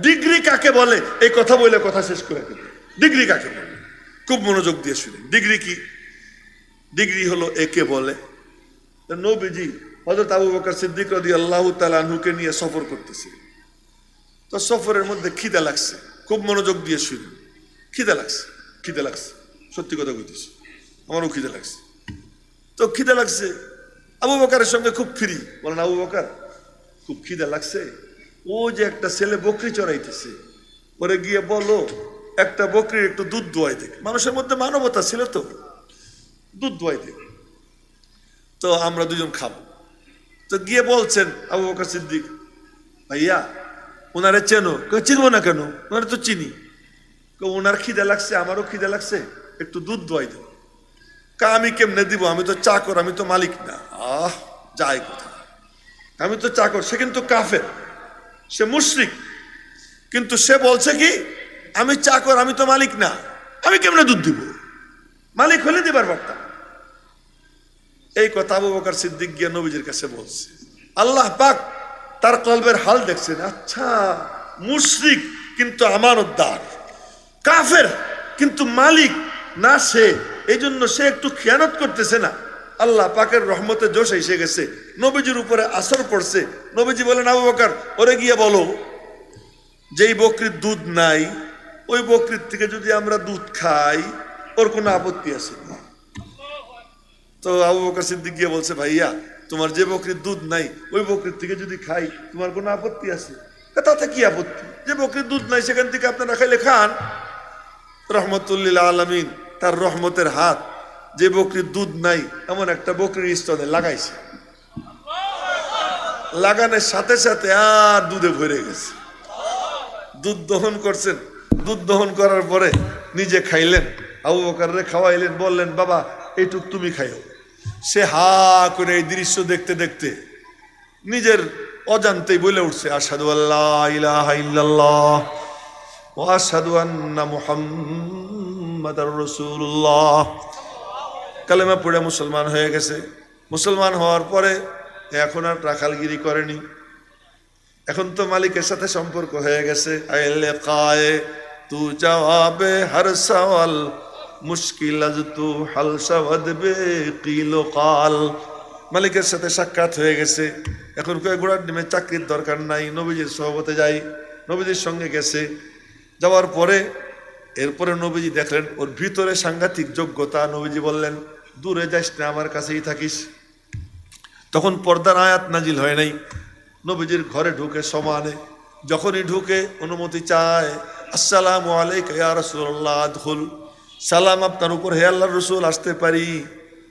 Degree কাকে বলে এই কথা বলে কথা শেষ করে দিল। ডিগ্রি কাকে বলে খুব মনোযোগ দিয়ে শুনেন। ডিগ্রি কি? ডিগ্রি হলো একে বলে, নবীজি হযরত আবু বকর সিদ্দিক রাদিয়াল্লাহু তাআলা আনহুকে নিয়ে সফর করতেছে। তো সফরের মধ্যে খিদে লাগছে, খুব মনোযোগ দিয়ে শুনেন। খিদে লাগছে, খিদে লাগছে, সত্যি কথা কইতেছি, আমারও খিদে লাগছে। তো খিদে লাগছে, আবু বকরের সঙ্গে খুব ফ্রি। বলেন আবু বকর খুব খিদে লাগছে, ও যে একটা ছেলে বকরি চড়াইতেছে, ওরে গিয়ে বলো একটা বকরির একটু দুধ দোয়াই দেখ। মানুষের মধ্যে মানবতা ছিল তো, দুধ দোয়াই দেখ, তো আমরা দুজন খাবো। তো গিয়ে বলছেন আবু বকর সিদ্দিক, ভাইয়া ওনারে চেনো? চিনবো না কেন, ওনারে তো চিনি। ওনার খিদে লাগছে, আমারও খিদে লাগছে, একটু দুধ দোয়াই দেব। আমি কেমনে দিব, আমি তো চাকর, আমি তো মালিক না। যাই কোথায়, আমি তো চাকর। সে কিন্তু কাফের, সে মুশরিক, কিন্তু সে বলছে কি আমি চাকর, আমি তো মালিক না, আমি কেমনে দুধ দিব? মালিক হলে দিবার পারতাম। এই কথা আবু বকর সিদ্দিক গিয়ে নবীজির কাছে বলছে। আল্লাহ পাক তার কলবের হাল দেখছেন। আচ্ছা, মুশরিক কিন্তু আমানতদার, কাফের কিন্তু মালিক না সে, এই জন্য সে একটু খেয়ানত করতেছে না। আল্লাহ পাকের রহমতে জোশ এসে গেছে, নবীজির উপরে আসর পড়ছে। নবীজি বলেন আবু বকর ওরে গিয়ে বলো যেই বকরির দুধ নাই, ওই বকরির থেকে যদি আমরা দুধ খাই ওর কোনো আপত্তি আছে না। তো আবু বকর সিদ্দিক গিয়ে বলছে, ভাইয়া তোমার যে বকরির দুধ নাই ওই বকরির থেকে যদি খাই তোমার কোনো আপত্তি আছে? তাতে কি আপত্তি, যে বকরির দুধ নাই সেখান থেকে আপনারা খাইলে খান। রহমতুল্লিল আলামিন তার রহমতের হাত যে বকরির দুধ নাই এমন একটা বকরির স্তনে লাগাইছে, লাগানোর সাথে সাথে আর দুধে ভরে গেছে। দুধ দহন করছেন, দুধ দহন করার পরে নিজে খাইলেন, আবু বকররে খাওয়াইলেন, বললেন বাবা এইটুক তুমি খাইও। সে হা করে এই দৃশ্য দেখতে দেখতে নিজের অজান্তেই বলে উঠছে, আশহাদু আল্লা ইলাহা ইল্লাল্লাহ ওয়া আশহাদু আন্না মুহাম্মাদার রাসূলুল্লাহ। কালেমা পড়ে মুসলমান হয়ে গেছে। মুসলমান হওয়ার পরে এখন আর রাখালগিরি করেনি, এখন তো মালিকের সাথে সম্পর্ক হয়ে গেছে। আইলে কায়ে তু জবাবে হর সওয়াল মুশকিল আজ তু হাল সওয়াদ বে কিল কাল। মালিকের সাথে সাক্ষাৎ হয়ে গেছে, এখন কয়ে ঘোড়ার ডিমে চাকরির দরকার নাই, নবীজির সহবতে যাই। নবীজির সঙ্গে গেছে, যাওয়ার পরে এরপরে নবীজি দেখলেন ওর ভিতরে সাংঘাতিক যোগ্যতা। নবীজি বললেন দূরে যাস না, আমার কাছেই থাকিস। তখন পর্দার আয়াত নাজিল হয় নাই। নবীজির ঘরে ঢুকে সমানে, যখনই ঢুকে অনুমতি চায়, আসসালামু আলাইকা ইয়া রাসূলুল্লাহ আদখুল, সালাম আপনার উপর হে আল্লাহর রাসূল, আসতে পারি?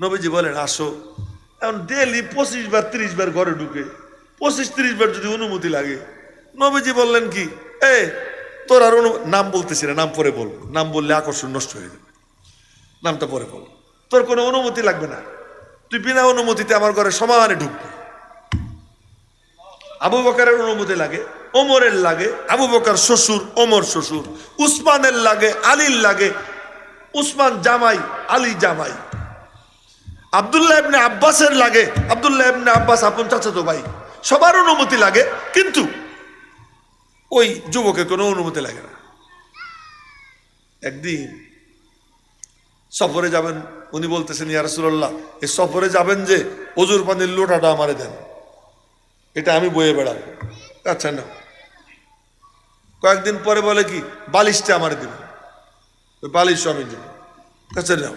নবীজি বলেন আসো। এখন ডেলি 25 বার 30 বার ঘরে ঢুকে, 25-30 বার যদি অনুমতি লাগে। নবীজি বললেন কি, তোর আর নাম বলতেছি না, নাম পরে বলবো, নাম বললে আকর্ষণ নষ্ট হয়ে যাবে, নামটা পরে বল। তোর কোনো অনুমতি লাগবে না, তুই বিনা অনুমতিতে আমার ঘরে সমানে ঢুকবি। আবু বকরের অনুমতি লাগে, ওমরের লাগে, আবু বকর শ্বশুর, ওমর শ্বশুর, উসমানের লাগে, আলীর লাগে, উসমান জামাই, আলী জামাই, আব্দুল্লাহ ইবনে আব্বাসের লাগে, আব্দুল্লাহ ইবনে আব্বাস আপন চাচাতো ভাই, সবার অনুমতি লাগে, কিন্তু ওই যুবকের কোনো অনুমতি লাগে না। একদিন সফরে যাবেন, উনি বলতেছেন ইয়া রাসূলুল্লাহ এই সফরে যাবেন যে ওজুর পানির লোটাটা আমারে দেন, এটা আমি বয়ে বেড়াবো। আচ্ছা না। কয়েকদিন পরে বলে কি বালিশটা আমারে দিবেন, ওই বালিশও আমি দিব। আচ্ছা নাও।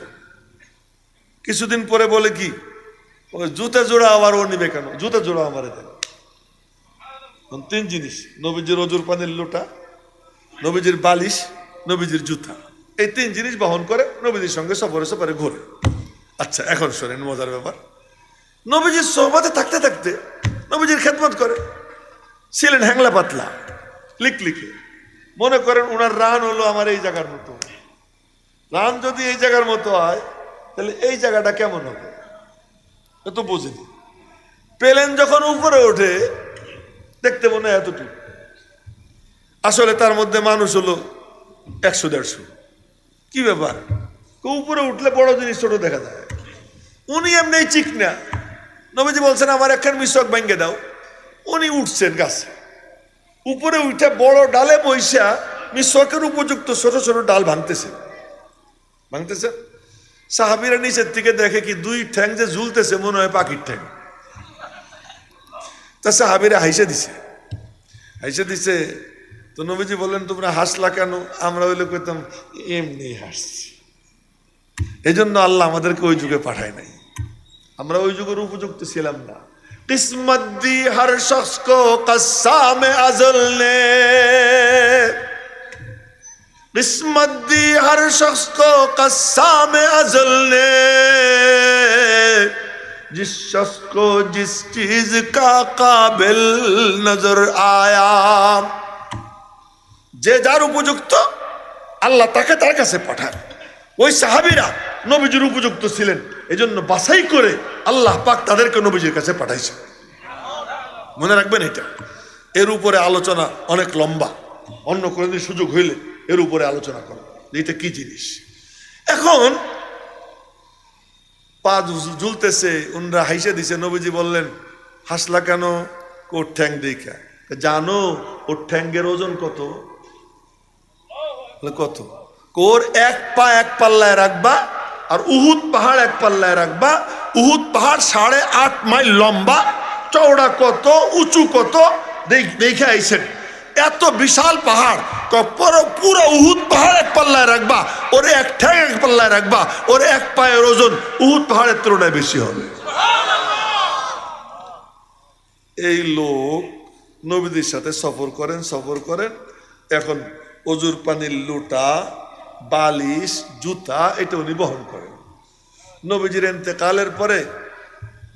কিছুদিন পরে বলে কি ওই জুতা জোড়া আবার ও নিবে কেন, জুতা জোড়া আমারে দেন। তিন জিনিস, নবীজির ওজুর পানির লোটা, নবীজির বালিশ, নবীজির জুতা, এই তিন জিনিস বহন করে নবীজির সঙ্গে সফরে সফরে ঘোরে। আচ্ছা এখন শোনেন মজার ব্যাপার, নবীজির সোহবতে থাকতে থাকতে নবীজির খেদমত করে, ছিলেন হ্যাংলা পাতলা লিখলিখে। মনে করেন ওনার রান হলো আমার এই জায়গার মতো, রান যদি এই জায়গার মতো হয় তাহলে এই জায়গাটা কেমন হবে তো বুঝিনি। প্লেন যখন উপরে ওঠে দেখতে মনে হয় এতটুকু, আসলে তার মধ্যে মানুষ হলো 100-150। কি ব্যাপার, উপরে উঠলে বড় জিনিস ছোট দেখা যায়। উনি এমনি চিকনা, নবীজি বলছেন আমার একখান মিশক ভেঙে দাও। উনি উঠছেন গাছে, উপরে উঠে বড় ডালে বইসা মিসওয়াকের উপযুক্ত ছোট ছোট ডাল ভাঙতেছে। সাহাবীরা নিচের থেকে দেখে কি দুই ঠ্যাং যে ঝুলতেছে, মনে হয় পাখির ঠ্যাং। তা সাহাবীরা হাইসে দিছে। তো নবীজি বললেন, তোমরা হাসলা কেন? আমরা হইলে কইতাম এমনি হাসছি। এই জন্য আল্লাহ আমাদেরকে ওই যুগে পাঠায় নাই, আমরা ওই যুগের উপযুক্ত ছিলাম না। किस्मत दी हर शख्स को कस्साम अज़ल ने, किस्मत दी हर शख्स को कस्साम अज़ल ने, जिस शख्स को जिस चीज का काबिल नजर आया। যে যার উপযুক্ত আল্লাহ তাকে তার কাছে পাঠায়। ওই সাহাবীরা নবীজির উপযুক্ত ছিলেন, এজন্য বাছাই করে আল্লাহ পাক তাদেরকে নবীজির কাছে পাঠাইছে। মনে রাখবেন এটা। এর উপরে আলোচনা অনেক লম্বা, অন্য কোনদিন সুযোগ হইলে এর উপরে আলোচনা করো যে এটা কি জিনিস। এখন পা ঝুলতেছে, উনরা হাইসে দিছে। নবীজি বললেন, হাসলা কেন? ওর ঠ্যাং দেখা। জানো ওর ঠ্যাঙ্গের ওজন কত? কত? কোর এক পা এক পাল্লায় রাখবা, আর উহুদ পাহাড় এক পাল্লায় রাখবা। উহুদ পাহাড় 8.5 মাইল লম্বা, চওড়া কত, উঁচু কত দেখে আইছেন। এত বিশাল পাহাড়, পুরো উহুদ পাহাড় এক পাল্লায় রাখবা, ওরে এক ঠ্যাং এক পাল্লায় রাখবা, ওরে এক পায়ের ওজন উহুদ পাহাড়ের তুলনায় বেশি হবে। এই লোক নবীদের সাথে সফর করেন। এখন অজুর পানির লোটা, বালিশ, জুতা এটা উনি বহন করেন। নবীজির ইন্তেকালের পরে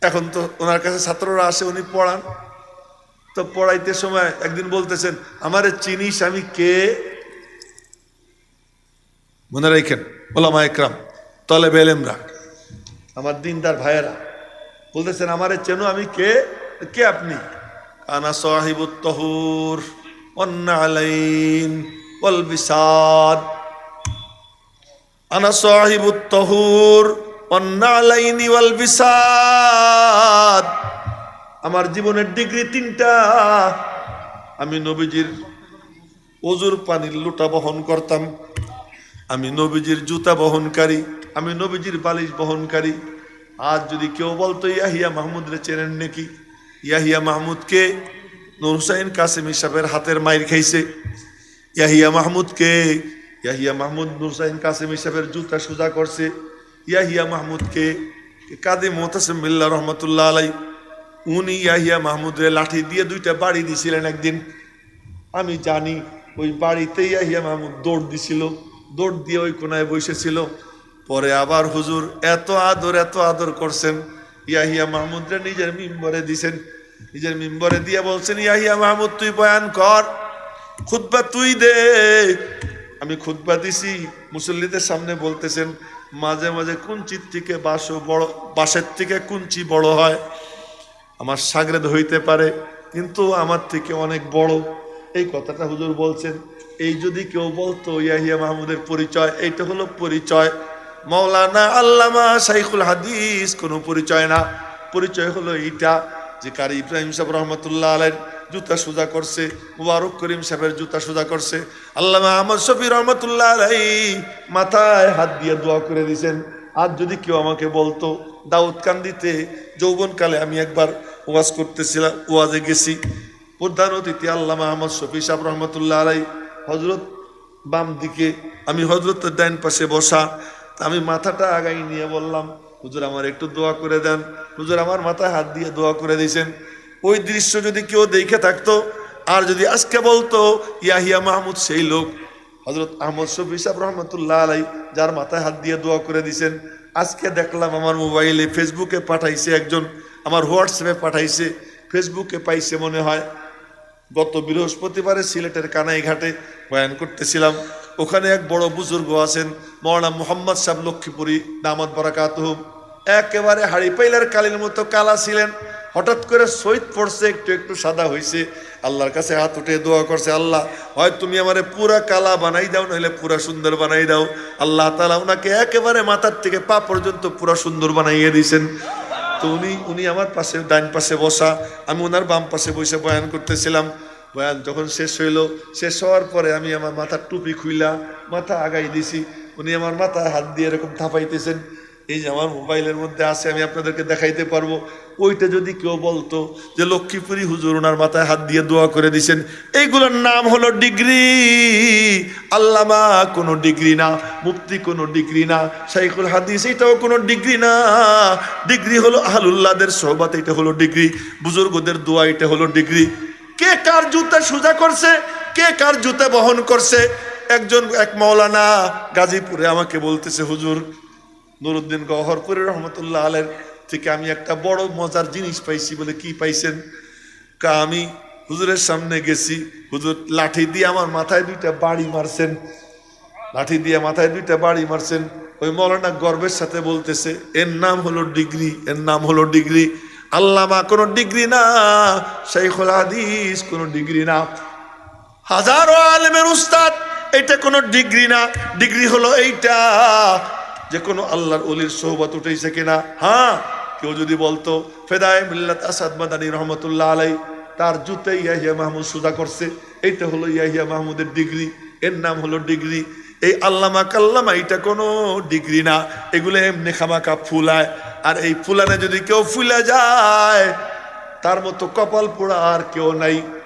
এখন তো ওনার কাছে ছাত্ররা আসে, উনি পড়ান। তো পড়াইতে সময় একদিন বলতেছেন, আমারে চিনিস আমি কে? মনে রাখেন ওলামা ইকরাম, তলেব ইলমরা, আমার দিনদার ভাইয়েরা বলতেছেন, আমারে চেনো আমি কে? কে আপনি? আনা সাহিবুত তাহুর ওয়ান নালাইন ওয়াল বিসাদ, আনা সাহিবুত তাহুর ওয়ান নালাইন ওয়াল বিসাদ। আমার জীবনের ডিগ্রি 3টা। আমি নবীজির ওজুর পানির লোটা বহন করতাম, আমি নবীজির জুতা বহনকারী, আমি নবীজির বালিশ বহনকারী। আজ যদি কেউ বলতো ইয়াহিয়া মাহমুদ রে চেনেন নাকি? ইয়াহিয়া মাহমুদকে নূর হুসাইন কাসেমি সাহেবের হাতের মাইর খাইছে। ইয়াহিয়া মাহমুদকে, ইয়াহিয়া মাহমুদ নূর হুসাইন কাসেমি সাহেবের জুতা সোজা করছে। ইয়াহিয়া মাহমুদকে কাদি মুতাসিম বিল্লাহ রহমতুল্লাহ আলাই, উনি ইয়াহিয়া মাহমুদরে লাঠি দিয়ে 2টা বাড়ি দিছিলেন একদিন। আমি জানি ওই বাড়িতে ইয়াহিয়া মাহমুদ দৌড় দিছিল, দৌড় দিয়ে ওই কোনায় বসেছিল। পরে আবার হুজুর এত আদর করছেন, ইয়াহিয়া মাহমুদরে নিজের মিম্বরে দিছেন। নিজের মিম্বরে দিয়ে বলছেন, ইয়াহিয়া মাহমুদ তুই বয়ান কর, খুতবা তুই দে। আমি খুতবা দিছি, মুসল্লিদের সামনে বলতেছেন, মাঝে মাঝে কুঞ্চির থেকে বাঁশের থেকে কুঞ্চি বড় হয়। আমার শাগরেদ হইতে পারে, কিন্তু আমার থেকে অনেক বড়। এই কথাটা হুজুর বলছেন। এই যদি কেউ বলতো ইয়াহিয়া মাহমুদের পরিচয়, এইটা হলো পরিচয়। মাওলানা আল্লামা শাইখুল হাদিস কোনো পরিচয় না। পরিচয় হলো এইটা যে কারি ইব্রাহিম সাহেব রহমতুল্লাহ আলাইহির জুতা সোজা করছে, মুবারক করিম সাহেবের জুতা সোজা করছে, আল্লামা আহমদ শফি রহমতুল্লাহ আলাইহি মাথায় হাত দিয়ে দোয়া করে দিয়েছেন। আজ যদি কেউ আমাকে বলতো, দাউদকান্দিতে যৌবনকালে আমি একবার ওয়াজ করতেছিলাম, ওয়াজে গেছি, প্রধান অতিথি আল্লামা আহমদ শফি সাহেব রহমতুল্লাহ আলাইহি, হজরত বাম দিকে, আমি হজরতের ডাইন পাশে বসা। আমি মাথাটা আগাই নিয়ে বললাম, হুজুর আমার একটু দোয়া করে দেন। হুজুর আমার মাথায় হাত দিয়ে দোয়া করে দিয়েছেন। ওই দৃশ্য যদি কেউ দেখে থাকতো, আর যদি আজকে বলতো ইয়াহিয়া মাহমুদ সেই লোক, হজরত আহমদ শফি সাহেব রহমতুল্লাহ আলাইহি যার মাথায় হাত দিয়ে দোয়া করে দিয়েছেন। আজকে দেখলাম আমার মোবাইলে, ফেসবুকে পাঠাইছে একজন, আমার হোয়াটসঅ্যাপে পাঠাইছে, ফেসবুকে পাইছে মনে হয়। গত বৃহস্পতিবারে সিলেটের কানাইঘাটে বয়ান করতেছিলাম, ওখানে এক বড় বুজুর্গ আছেন, মৌলানা মুহাম্মদ সাহেব লক্ষ্মীপুরী দামাত বারাকাতুহু, একেবারে হাড়ি পাইলার কালির মতো কালা ছিলেন। হঠাৎ করে শহীদ পড়ছে, একটু সাদা হয়েছে, আল্লাহর কাছে হাত উঠে দোয়া করছে, আল্লাহ হয় তুমি আমারে পুরা কালা বানাই দাও, নইলে পুরা সুন্দর বানাই দাও। আল্লাহ তাআলা ওনাকে একেবারে মাথার থেকে পা পর্যন্ত পুরা সুন্দর বানাইয়ে দিয়েছেন। তো উনি আমার পাশে ডাইন পাশে বসা, আমি ওনার বাম পাশে বসে বয়ান করতেছিলাম। বয়ান যখন শেষ হইল, শেষ হওয়ার পরে আমি আমার মাথার টুপি খুইলা মাথা আগাই দিছি, উনি আমার মাথায় হাত দিয়ে এরকম থাপাইতেছেন। এই যে আমার মোবাইলের মধ্যে আছে, আমি আপনাদেরকে দেখাইতে পারবো। ওইটা যদি কেউ বলতো যে লক্ষ্মীপুরী হুজুর ওনার মাথায় হাত দিয়ে দোয়া করে দিছেন, এইগুলোর নাম হলো ডিগ্রি। আল্লামা কোনো ডিগ্রি না, মুফতি কোনো ডিগ্রি না, শাইখুল হাদিস এটাও কোনো ডিগ্রি না। ডিগ্রি হলো আহলুল্লাহদের সোহবাত, এটা হলো ডিগ্রি। বুজুর্গদের দোয়া, এটা হলো ডিগ্রি। কে কার জুতা সোজা করছে, কে কার জুতা বহন করছে। এক মাওলানা গাজীপুরে আমাকে বলতেছে, হুজুর নুরুদ্দিন গওহরপুরি রহমতুল্লাহ আলাইহির থেকে আমি একটা বড় মজার জিনিস পাইছি। বলে কি পাইছেন? আমি হুজুরের সামনে গেছি, হুজুর লাঠি দিয়ে আমার মাথায় 2টা বাড়ি মারছেন, লাঠি দিয়ে মাথায় 2টা বাড়ি মারছেন। ওই মাওলানা গর্বের সাথে বলতেছে, এর নাম হলো ডিগ্রি, এর নাম হলো ডিগ্রি। আল্লামা কোনো ডিগ্রি না, শাইখুল হাদিস কোনো ডিগ্রি না, হাজারো আলেমের উস্তাদ, এটা কোনো ডিগ্রি না। ডিগ্রি হলো এইটা যে কোনো আল্লাহর ওলির সোহবত উঠেছে কিনা। হ্যাঁ, কেউ যদি বলতো ফেদায়ে মিল্লাত আসাদ মাদানী রহমতুল্লাহ আলাইহি তার জুতে ইয়াহিয়া মাহমুদ সুজা করছে, এইটা হলো ইয়াহিয়া মাহমুদের ডিগ্রি, এর নাম হলো ডিগ্রি। এই আল্লামা কাল্লামা এটা কোনো ডিগ্রি না, এগুলো এমনি খামাকা ফুলায়। আর এই ফুলানে যদি কেউ ফুলে যায়, তার মতো কপাল পোড়া আর কেউ নাই।